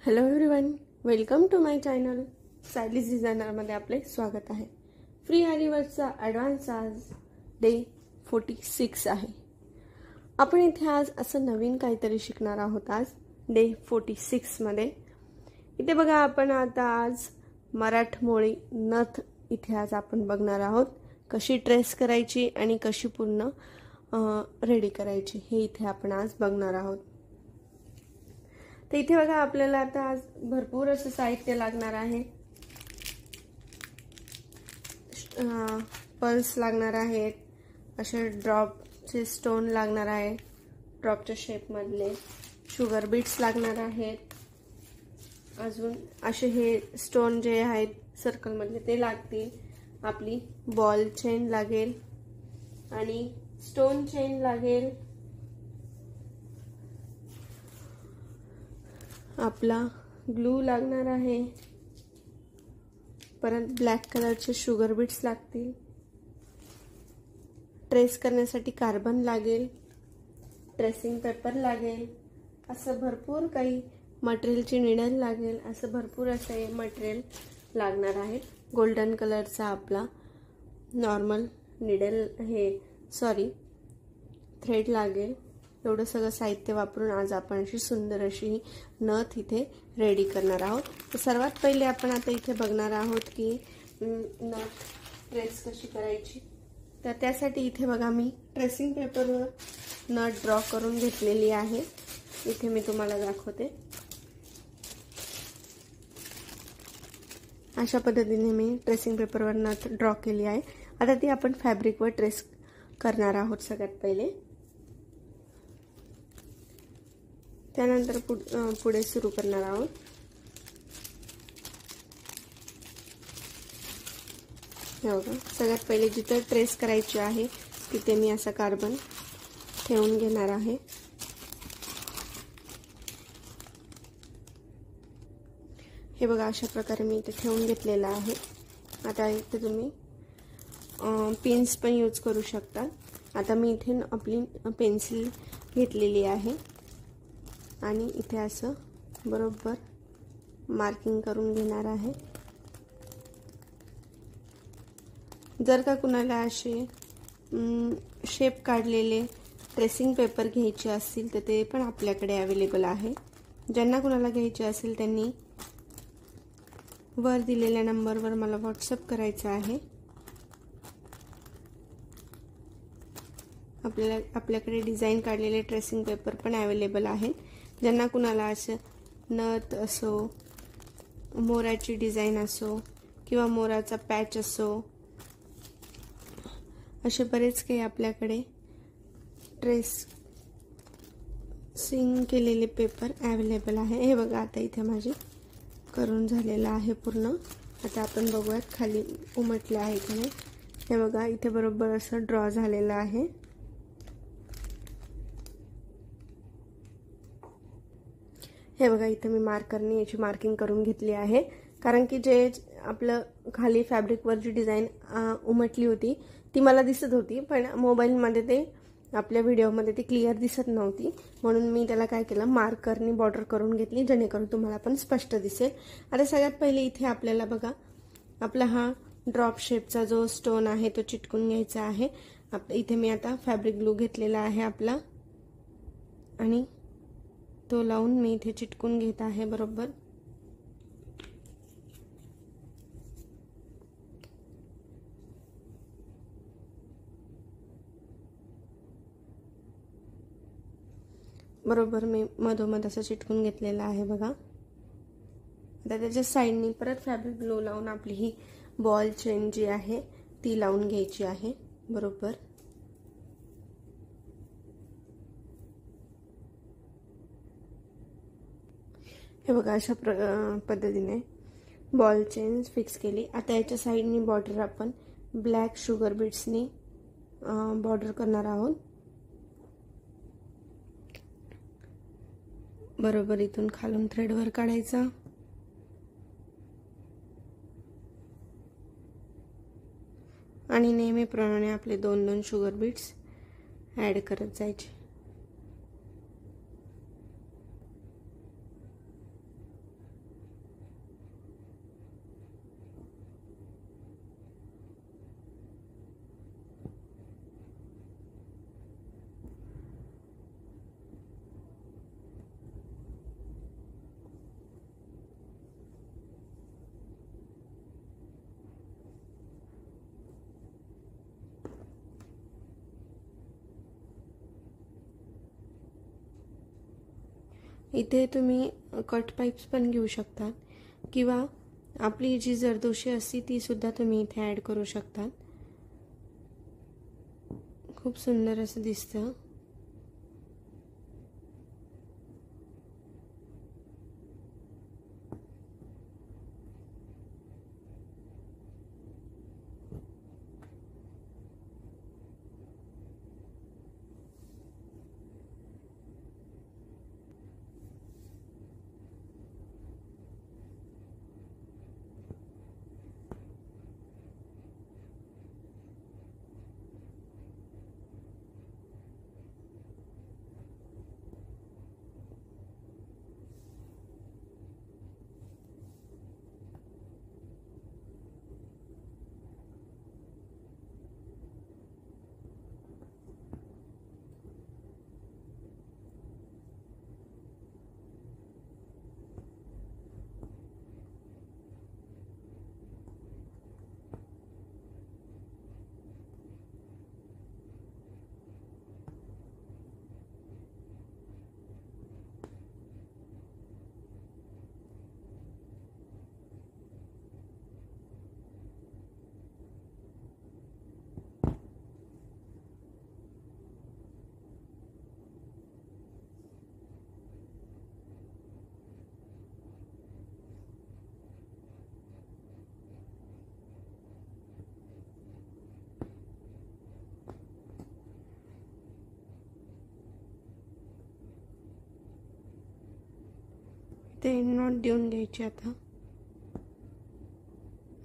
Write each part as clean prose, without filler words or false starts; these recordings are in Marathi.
Hello everyone, welcome to my channel. Stylish डिझायनरमध्ये आपले स्वागत आहे. फ्री आरीवर्कचा ॲडव्हान्स आज डे 46 आहे. आपण इथे आज असं नवीन काहीतरी शिकणार आहोत. आज डे 46 मध्ये इथे बघा, आपण आता आज मराठमोळी नथ इथे आज आपण बघणार आहोत. कशी ट्रेस करायची आणि कशी पूर्ण रेडी करायची हे इथे आपण आज बघणार आहोत. तर इथे बघा, आपल्याला आता आज भरपूर असं साहित्य लागणार आहे. पर्ल्स लागणार आहेत, असे ड्रॉपचे स्टोन लागणार आहे, ड्रॉपच्या शेप मधले शुगर बीट्स लागणार आहेत. अजून असे हे स्टोन जे आहेत सर्कल मधले ते लागतील. आपली बॉल चेन लागेल आणि स्टोन चेन लागेल. आपला ग्लू लागणार आहे. परत ब्लॅक कलरचे शुगर बीट्स लागतील. ट्रेस करण्यासाठी कार्बन लागेल, ट्रेसिंग पेपर लागेल. असं भरपूर काही मटेरियलची निडल लागेल. असं भरपूर असे मटेरियल लागणार आहे. गोल्डन कलरचा आपला नॉर्मल निडल थ्रेड लागेल. एवढं सगळं साहित्य वापरून आज आपण अशी सुंदर अशी नथ इथे रेडी करणार आहोत. तर सर्वात पहिले आपण आता इथे बघणार आहोत की नथ ट्रेस कशी करायची. तर त्यासाठी इथे बघा, मी ट्रेसिंग पेपरवर नथ ड्रॉ करून घेतलेली आहे. इथे मी तुम्हाला दाखवते. अशा पद्धतीने मी ट्रेसिंग पेपरवर नथ ड्रॉ केली आहे. आता ती आपण फॅब्रिकवर ट्रेस करणार आहोत सगळ्यात पहिले. त्यानंतर पुढे सुरू करणार आहोत. हे बघा, सगळ्यात पहिले जिथे ट्रेस करायची आहे तिथे मी असा कार्बन ठेवून घेणार आहे. हे बघा, अशा प्रकारे मी इथे ठेवून घेतलेला आहे. आता इथे तुम्ही पेन्स पण यूज करू शकता. आता मी इथे आपली पेन्सिल घेतलेली आहे आणि इथे असं बरोबर मार्किंग करून घेणार आहे. जर का कुणाला असे शेप काढलेले ट्रेसिंग पेपर घ्यायचे असतील तर ते पण आपल्याकडे अवेलेबल आहे. ज्यांना कुणाला घ्यायचे असेल त्यांनी वर दिलेल्या नंबरवर मला व्हॉट्सअप करायचं आहे. आपल्याकडे डिझाईन काढलेले ट्रेसिंग पेपर पण अवेलेबल आहेत. ज्यांना कुणाला असं नथ असो, मोराची डिझाईन असो किंवा मोराचा पॅच असो, असे बरेच काही आपल्याकडे ट्रेसिंग केलेले पेपर अवेलेबल आहे. हे बघा, आता इथे माझे करून झालेलं आहे पूर्ण. आता आपण बघूयात खाली उमटले आहे की नाही. हे बघा, इथे बरोबर असं ड्रॉ झालेलं आहे. हे बघा, इथे मी मार्करने याची मार्किंग करून घेतली आहे. कारण की जे आपलं खाली फॅब्रिकवर जी डिझाईन उमटली होती ती मला दिसत होती, पण मोबाईलमध्ये ते आपल्या व्हिडिओमध्ये ती क्लिअर दिसत नव्हती. म्हणून मी त्याला काय केलं, मार्करने बॉर्डर करून घेतली, जेणेकरून तुम्हाला पण स्पष्ट दिसेल. आता सगळ्यात पहिले इथे आपल्याला बघा, आपला हा ड्रॉप शेपचा जो स्टोन आहे तो चिटकून घ्यायचा आहे. इथे मी आता फॅब्रिक ग्लू घेतलेला आहे आपला आणि तो लावून मी इथे चिटकून घेत आहे बरोबर. बरोबर मी मधोमध असं चिटकून घेतलेलं आहे बघा. आता त्याच्या साईडनी परत फॅब्रिक ग्लू लावून आपली ही बॉल चेन जी आहे ती लावून घ्यायची आहे बरोबर. हे बघा, अशा पद्धतीने बॉल चेन फिक्स केली. आता याच्या साईडनी बॉर्डर आपण ब्लॅक शुगर बीट्सनी बॉर्डर करणार आहोत. बरोबर इथून खालून थ्रेडवर काढायचा आणि नेहमीप्रमाणे आपले 2-2 शुगर बीट्स ॲड करत जायचे. इथे तुम्ही कट पाईप्स पण घेऊ शकतात किंवा आपली जी जरदोशी असती ती सुद्धा तुम्ही इथे ॲड करू शकतात. खूप सुंदर असं दिसतं. ते नॉट देऊन घ्यायचे आता,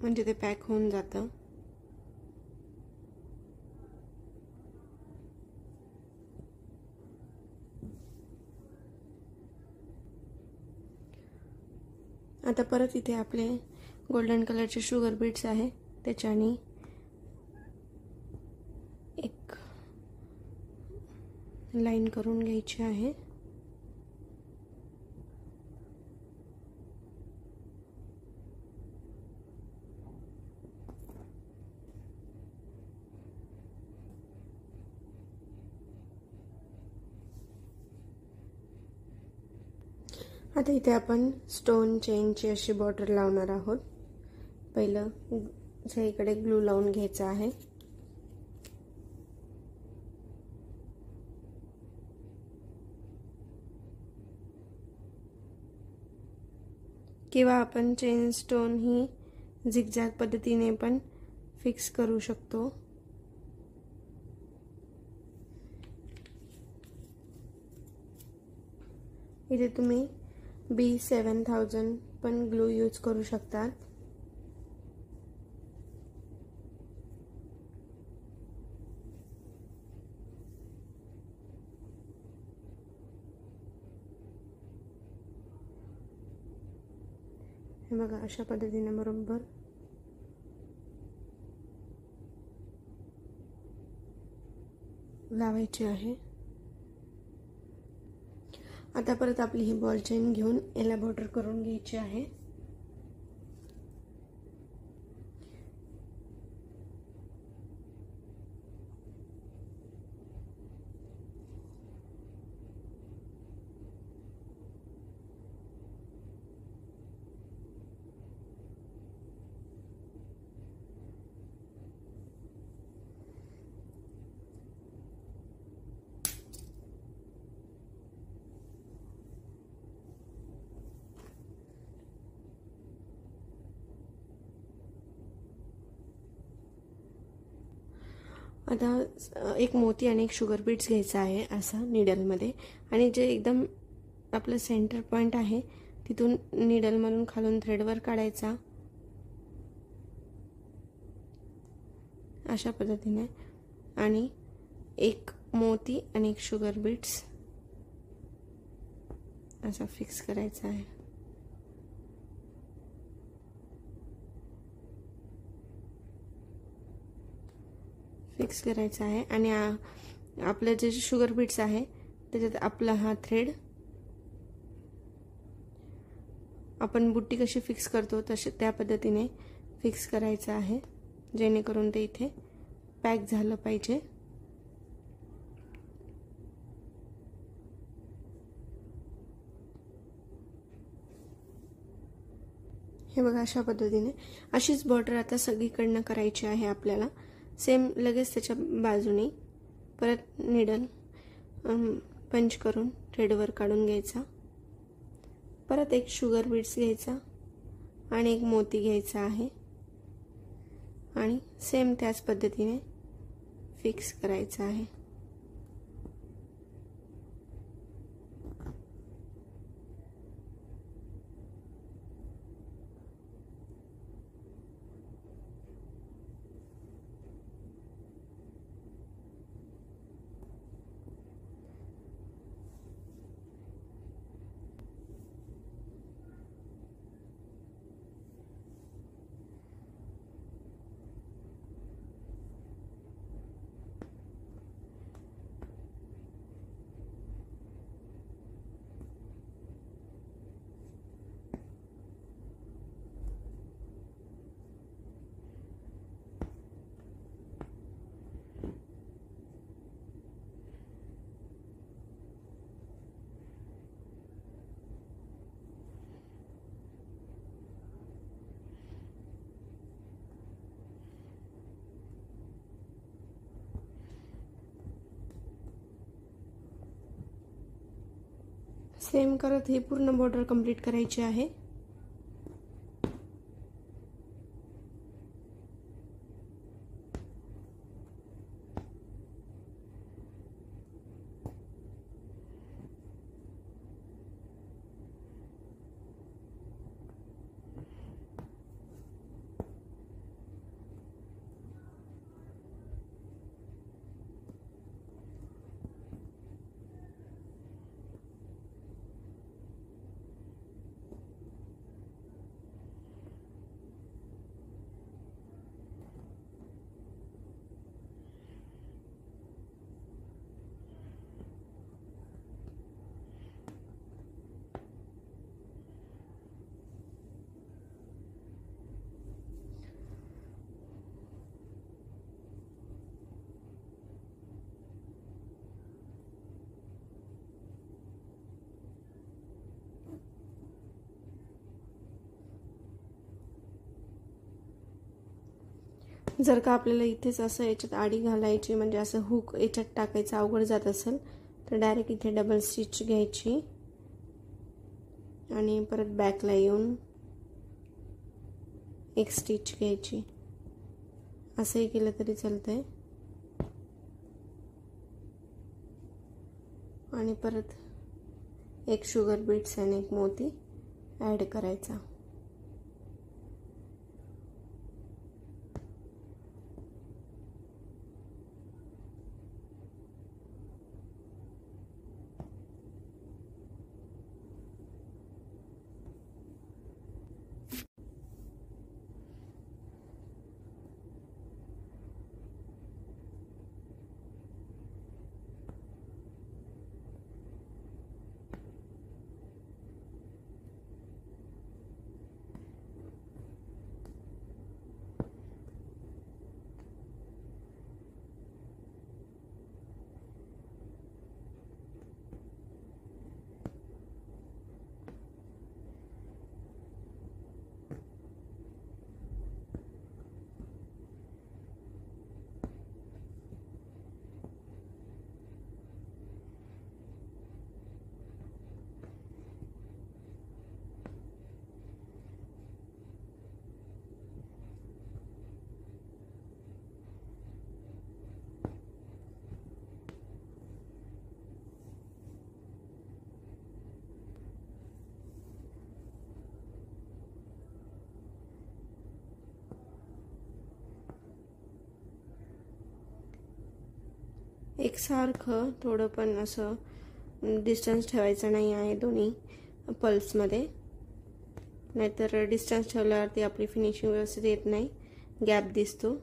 म्हणजे ते पॅक होऊन जातं. आता परत इथे आपले गोल्डन कलरचे शुगर बीट्स आहे, त्याच्याने एक लाईन करून घ्यायची आहे. आता इथे आपण स्टोन चेनची अशी बॉर्डर लावणार आहोत. पहिलं सगळीकडे ग्लू लावून घ्यायचा आहे. किंवा आपण चेन स्टोन ही झिगझॅग पद्धतीने पण फिक्स करू शकतो. इथे तुम्ही B7000 पण ग्लू यूज करू शकतात. हे बघा, अशा पद्धतीने बरोबर लावायचे आहे. आता परत आपली ही बॉल चेन घेऊन याला बॉर्डर करून घ्यायची आहे. आता एक मोती आणि एक शुगर बीट्स घ्यायचा आहे असं नीडलमध्ये, आणि जे एकदम आपलं सेंटर पॉइंट आहे तिथून नीडलमधून खालून थ्रेडवर काढायचा अशा पद्धतीने, आणि एक मोती आणि एक शुगर बीट्स असा फिक्स करायचा आहे. फिक्स करायचा आहे आणि आपलं जे शुगर बीट्स आहे त्याच्यात आपला हा थ्रेड आपण बुट्टी कशी फिक्स करतो तसे त्या पद्धतीने फिक्स करायचा आहे, जेणेकरून ते इथे पॅक झालं पाहिजे. हे बघा, अशा पद्धतीने अशीच बॉर्डर आता सगळीकडनं करायची आहे आपल्याला. सेम लगेच त्याच्या बाजूने परत निडल पंच करून थ्रेडवर काढून घ्यायचा. परत एक शुगर बीड्स घ्यायचा आणि एक मोती घ्यायचा आहे आणि सेम त्याच पद्धतीने फिक्स करायचा आहे. सेम करत ही पूर्ण बॉर्डर कंप्लीट करायची आहे. जर का आपल्याला इथेच असं याच्यात आडी घालायची, म्हणजे असं हुक याच्यात टाकायचं अवघड जात असेल, तर डायरेक्ट इथे डबल स्टिच घ्यायची आणि परत बॅकला येऊन एक स्टिच घ्यायची. असंही केलं तरी चालतंय. आणि परत एक शुगर बीट्स आणि एक मोती ॲड करायचा. एकसारखं थोडं पण असं डिस्टन्स ठेवायचं नाही आहे दोन्ही पल्समध्ये, नाहीतर डिस्टन्स ठेवल्यावरती आपली फिनिशिंग व्यवस्थित येत नाही, गॅप दिसतो.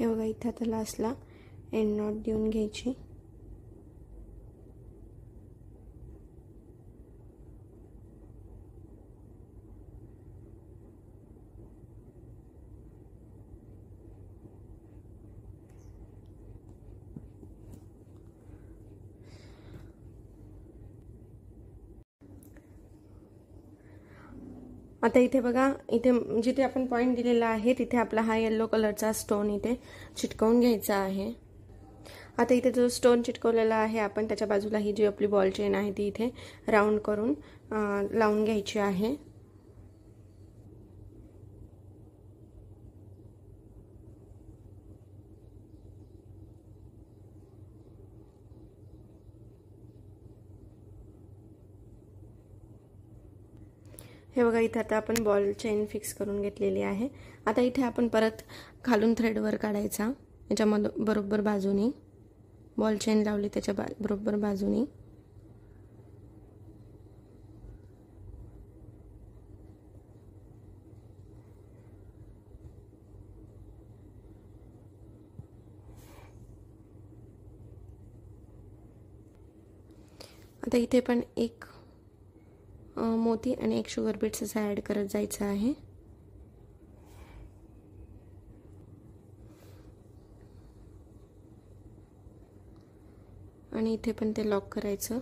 हे बघा इथे आता लास्टला एंड नॉट देऊन घ्यायची. आता इथे बघा, इथे जिथे आपण पॉइंट दिलेला आहे तिथे आपला हा येलो कलरचा स्टोन इथे चिटकवून घ्यायचा आहे. आता इथे जो स्टोन चिटकवलेला आहे आपण त्याच्या बाजूला ही जी आपली बॉल चेन आहे ती इथे राऊंड करून लावून घ्यायची आहे. हे बघा इथे आता आपण बॉल चेन फिक्स करून घेतलेली आहे. आता इथे आपण परत खालून थ्रेडवर काढायचा, याच्यामध्ये बरोबर बाजूनी बॉल चेन लावली त्याच्या बरोबर बाजूनी. आता इथे पण एक मोती आणि एक शुगर बीट्स असं ॲड करत जायचं आहे. आणि इथे पण ते लॉक करायचं.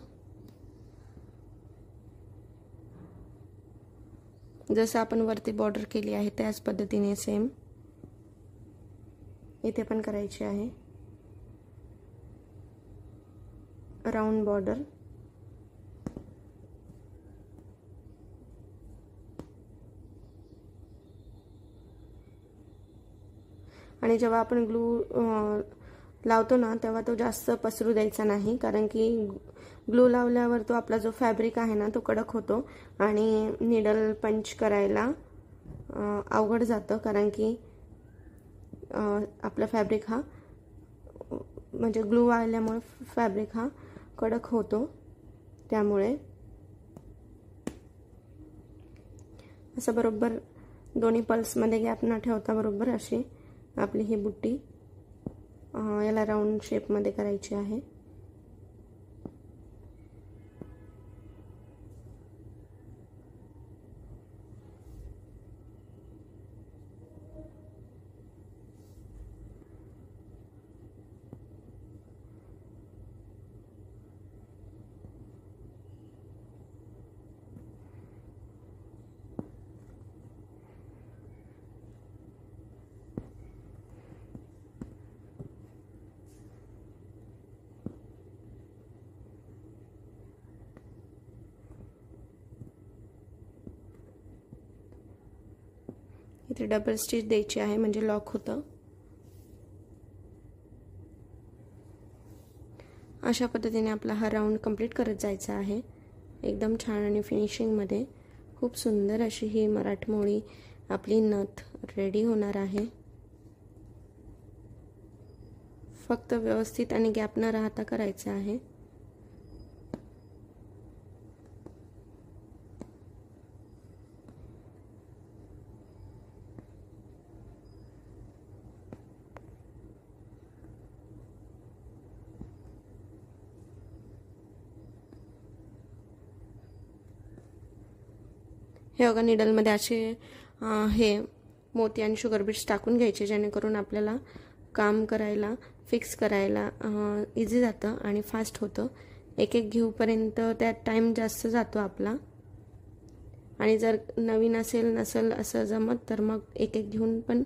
जसं आपण वरती बॉर्डर केली आहे त्याच पद्धतीने सेम इथे पण करायची आहे. Round border. आणि जेव्हा आपण ग्लू लावतो ना तेव्हा तो जास्त पसरू द्यायचा नाही, कारण की ग्लू लावल्यावर तो आपला जो फॅब्रिक आहे ना तो कडक होतो आणि निडल पंच करायला अवघड जातं, कारण की आपला फॅब्रिक हा म्हणजे ग्लू वाळल्यामुळे फॅब्रिक हा कडक होतो. त्यामुळे असं बरोबर दोन्ही पल्समध्ये गॅप न ठेवता बरोबर अशी आपली ही बुट्टी याला राऊंड शेपमध्ये करायची आहे. इथे डबल स्टिच द्यायची आहे म्हणजे लॉक होतं. अशा पद्धतीने आपला हा राऊंड कंप्लीट करत जायचा आहे. एकदम छान आणि फिनिशिंगमध्ये खूप सुंदर अशी ही मराठमोळी आपली नथ रेडी होणार आहे. फक्त व्यवस्थित आणि गॅप न राहता करायचं आहे. हे बघा निडलमध्ये असे हे मोती आणि शुगर बीट्स टाकून घ्यायचे, जेणेकरून आपल्याला काम करायला फिक्स करायला इझी जातं आणि फास्ट होतं. एक एक घेऊपर्यंत त्यात टाईम जास्त जातो आपला. आणि जर नवीन नसेल असं जमत तर मग एक एक घेऊन पण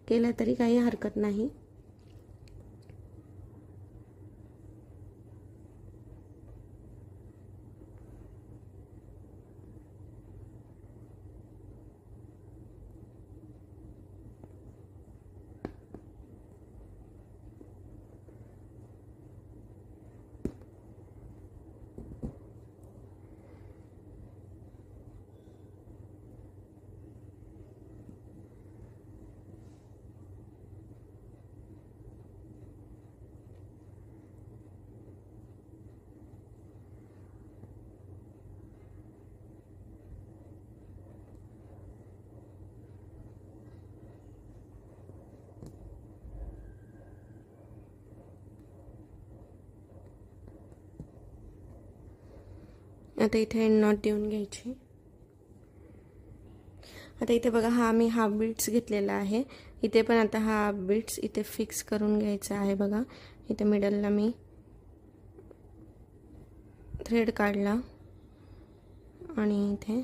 केलं तरी काही हरकत नाही. आता इथे एंड नॉट देऊन घ्यायची. आता इथे बघा हा मी हाफ बीट्स घेतलेला आहे. इथे पण आता हा हाफ बीट्स इथे फिक्स करून घ्यायचा आहे. बघा इथे मिडलला मी थ्रेड काढला आणि इथे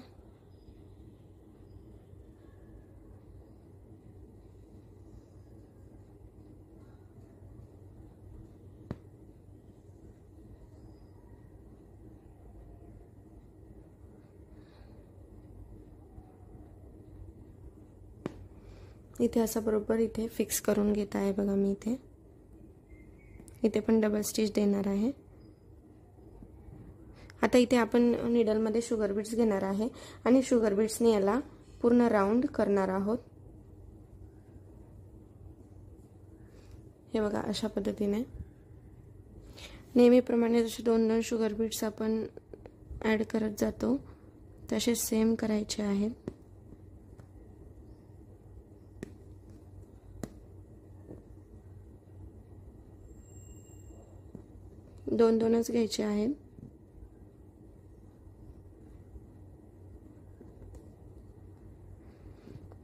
इथे असा बरोबर इथे फिक्स करून घेत आहे. बघा मी इथे पण डबल स्टिच देणार आहे. आता इथे आपण नीडलमध्ये शुगर बीट्स घेणार आहे आणि शुगर बीट्सने याला पूर्ण राउंड करणार आहोत. हे बघा अशा पद्धतीने नेहमीप्रमाणे जसे 2-2 शुगर बीट्स आपण ॲड करत जातो तसे सेम करायचे आहेत. 2-2च घ्यायचे आहेत.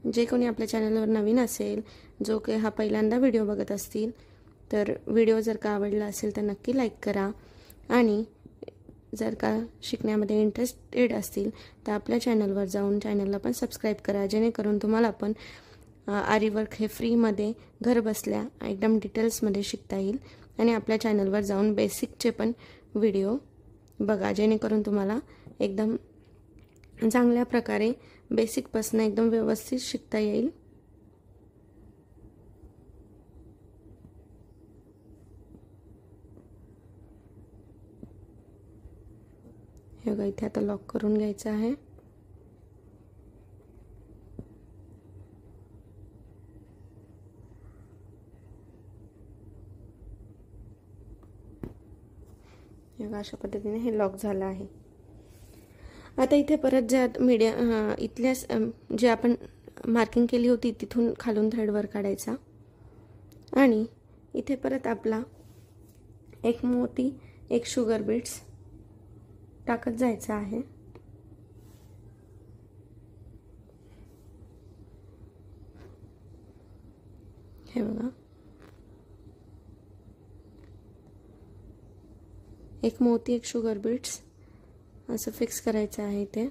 जे कोणी आपल्या चॅनलवर नवीन असेल, जो काही हा पहिल्यांदा व्हिडिओ बघत असतील, तर व्हिडिओ जर का आवडला असेल तर नक्की लाईक करा आणि जर का शिकण्यामध्ये इंटरेस्टेड असतील तर आपल्या चॅनलवर जाऊन चॅनलला पण सबस्क्राईब करा, जेणेकरून तुम्हाला पण आरी वर्क हे फ्रीमध्ये घर बसल्या एकदम डिटेल्समध्ये शिकता येईल. आणि आपल्या चॅनलवर जाऊन बेसिकचे पण व्हिडिओ बघा, जेणेकरून तुम्हाला एकदम चांगल्या प्रकारे बेसिकपासून एकदम व्यवस्थित शिकता येईल. हे बघा इथे आता लॉक करून घ्यायचं आहे. अशा पद्धतीने हे लॉक झालं आहे. आता इथे परत ज्या इथल्या जे आपण मार्किंग केली होती तिथून खालून थ्रेडवर काढायचा आणि इथे परत आपला एक मोती एक शुगर बीट्स टाकत जायचा आहे. हे बघा एक मोती एक शुगर बीट्स असं फिक्स करायचं आहे. इथे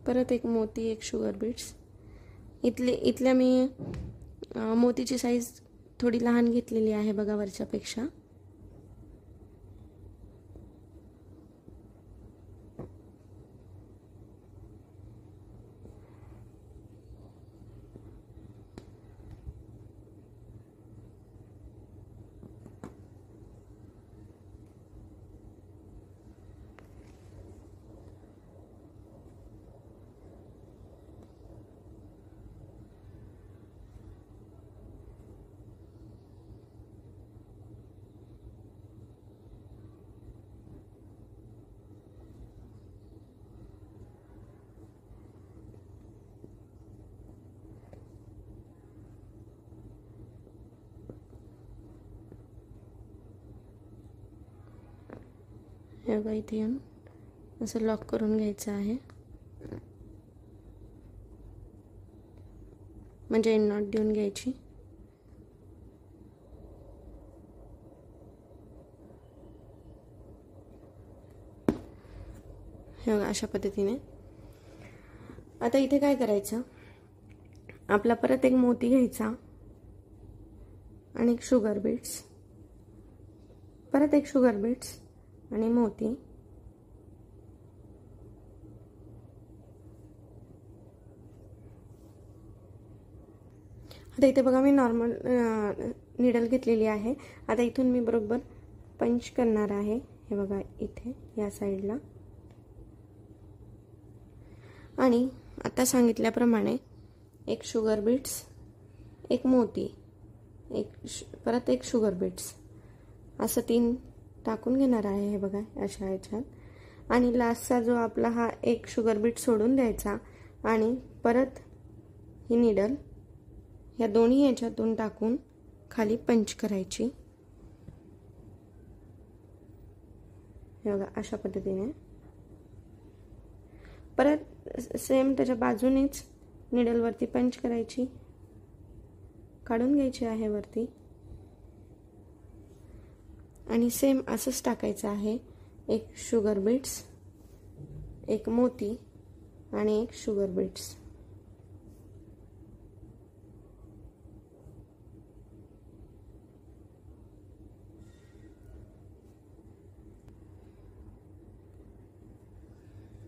परत एक मोती एक शुगर बीट्स. इथल्या मी मोतीची साईज थोडी लहान घेतलेली आहे बघा वरच्यापेक्षा. हे बघा इथे येऊन असं लॉक करून घ्यायचं आहे, म्हणजे एंड नॉट देऊन घ्यायची. हे बघा अशा पद्धतीने. आता इथे काय करायचं, आपला परत एक मोती घ्यायचा आणि एक शुगर बीट्स, परत एक शुगर बीट्स आणि मोती. आता इथे बघा मी नॉर्मल नीडल घेतलेली आहे. आता इथून मी बरोबर पंच करणार आहे. हे बघा इथे या साईडला. आणि आता सांगितल्याप्रमाणे एक शुगर बीट्स एक मोती परत एक शुगर बीट्स असं 3 टाकून घेणार आहे. हे बघा अशा ह्याच्यात. आणि लास्टचा जो आपला हा एक शुगर बीट सोडून द्यायचा आणि परत ही नीडल या दोन्ही ह्याच्यातून टाकून खाली पंच करायची. हे बघा अशा पद्धतीने. परत सेम त्याच्या बाजूनेच निडलवरती पंच करायची, काढून घ्यायची आहे वरती आणि सेम असंच टाकायचं आहे. एक शुगर बीट्स, एक मोती आणि एक शुगर बीट्स.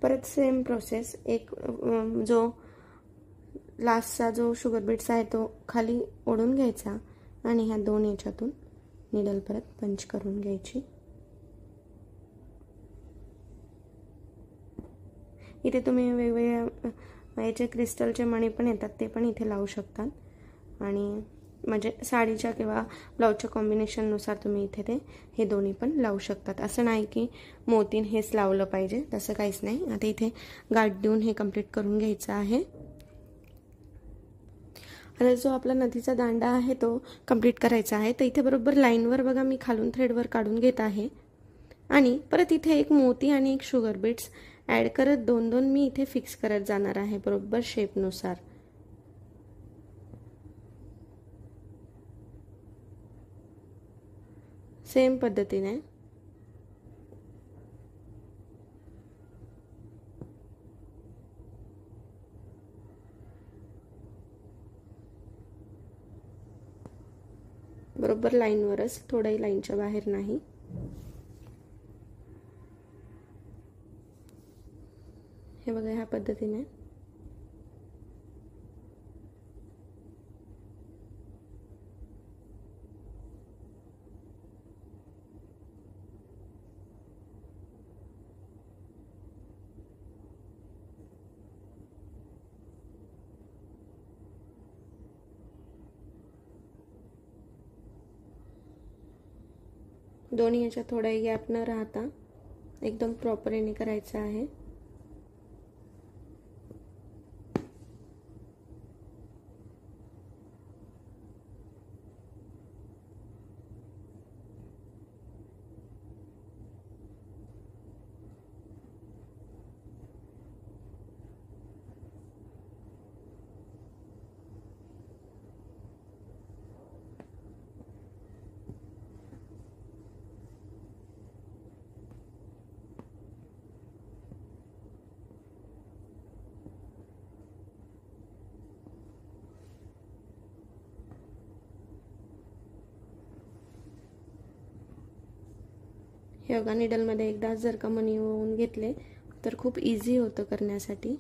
परत सेम प्रोसेस, एक जो लास्टचा जो शुगर बीट्स आहे तो खाली ओढून घ्यायचा आणि ह्या दोन याच्यातून निडल परत पंच करून घ्यायची. इथे तुम्ही वेगवेगळ्या याचे क्रिस्टलचे मणी पण येतात, ते पण इथे लावू शकतात आणि म्हणजे साडीच्या किंवा ब्लाऊजच्या कॉम्बिनेशननुसार तुम्ही इथे हे दोन्ही पण लावू शकतात. असं नाही की मोतीन हेच लावलं पाहिजे, तसं काहीच नाही. आता इथे गाठ देऊन हे कंप्लीट करून घ्यायचं आहे. आता जो आपला नथीचा दांडा आहे तो कंप्लीट करायचा आहे. तर इथे बरोबर लाईनवर बघा मी खालून थ्रेडवर काढून घेत आहे आणि परत इथे एक मोती आणि एक शुगर बीट्स ॲड करत दोन दोन मी इथे फिक्स करत जाणार आहे बरोबर शेपनुसार. सेम पद्धतीने बरोबर लाईनवरच, थोडाही लाईनच्या बाहेर नाही. हे बघा ह्या पद्धतीने. दोन्ही याच्यात थोडाही गॅप न राहता एकदम प्रॉपरली करायचं आहे. हे बघा निडलमध्ये एकदा जर का मणी ओवून घेतले तर खूप इझी होतं करण्यासाठी.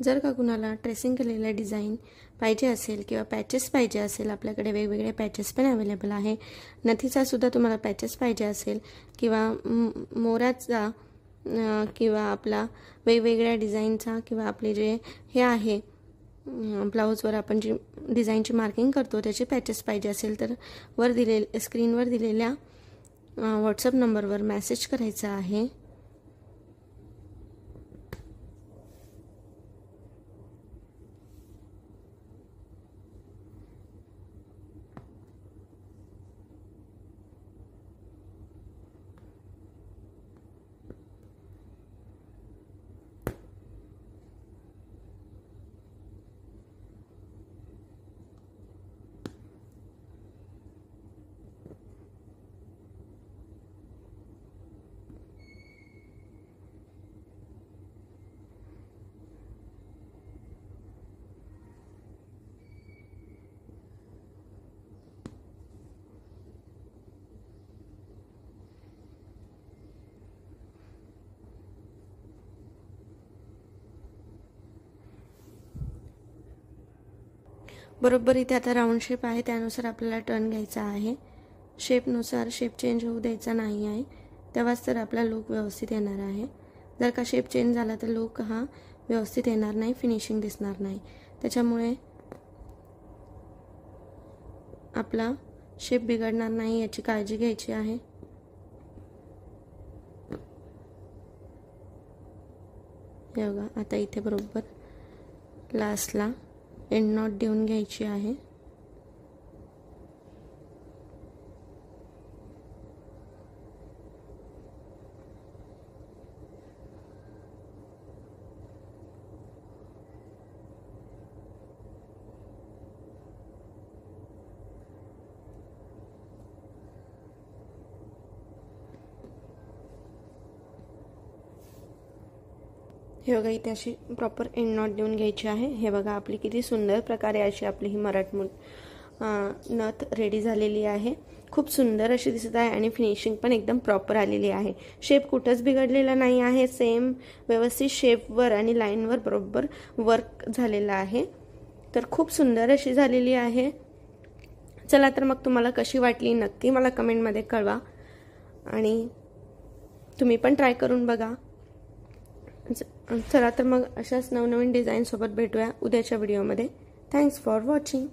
जर का कुणाला ट्रेसिंग केलेलं डिझाईन पाहिजे असेल किंवा पॅचेस पाहिजे असेल, आपल्याकडे वेगवेगळे पॅचेस पण अवेलेबल आहे. नथीचा सुद्धा तुम्हाला पॅचेस पाहिजे असेल किंवा मोराचा किंवा आपला वेगवेगळ्या डिझाईनचा किंवा आपले जे हे आहे ब्लाऊजवर आपण जी डिझाईनची मार्किंग करतो त्याचे पॅचेस पाहिजे असेल तर स्क्रीनवर दिलेल्या व्हॉट्सअप नंबरवर मेसेज करायचा आहे. बरोबर इथे आता राऊंड शेप आहे, त्यानुसार आपल्याला टर्न घ्यायचा आहे. शेपनुसार शेप चेंज होऊ द्यायचा नाही आहे, तेव्हाच तर आपला लुक व्यवस्थित येणार आहे. जर का शेप चेंज झाला तर लुक हा व्यवस्थित येणार नाही, फिनिशिंग दिसणार नाही. त्याच्यामुळे आपला शेप बिघडणार नाही याची काळजी घ्यायची आहे. हे बघा आता इथे बरोबर लास्टला एंड नॉट देऊन घ्यायची आहे. हे बघा इथे अशी प्रॉपर एंड नॉट देऊन घ्यायची आहे. हे बघा आपली किती सुंदर प्रकारे अशी आपली ही मराठमोळी नथ रेडी झालेली आहे. खूप सुंदर अशी दिसत आहे आणि फिनिशिंग पण एकदम प्रॉपर आलेली आहे. शेप कुठंच बिघडलेला नाही आहे, सेम व्यवस्थित शेपवर आणि लाईनवर बरोबर वर्क झालेला आहे. तर खूप सुंदर अशी झालेली आहे. चला तर मग तुम्हाला कशी वाटली नक्की मला कमेंटमध्ये कळवा आणि तुम्ही पण ट्राय करून बघा. चला तर मग अशाच नवनवीन डिझाईन सोबत भेटूया उद्याच्या व्हिडिओमध्ये. Thanks for watching.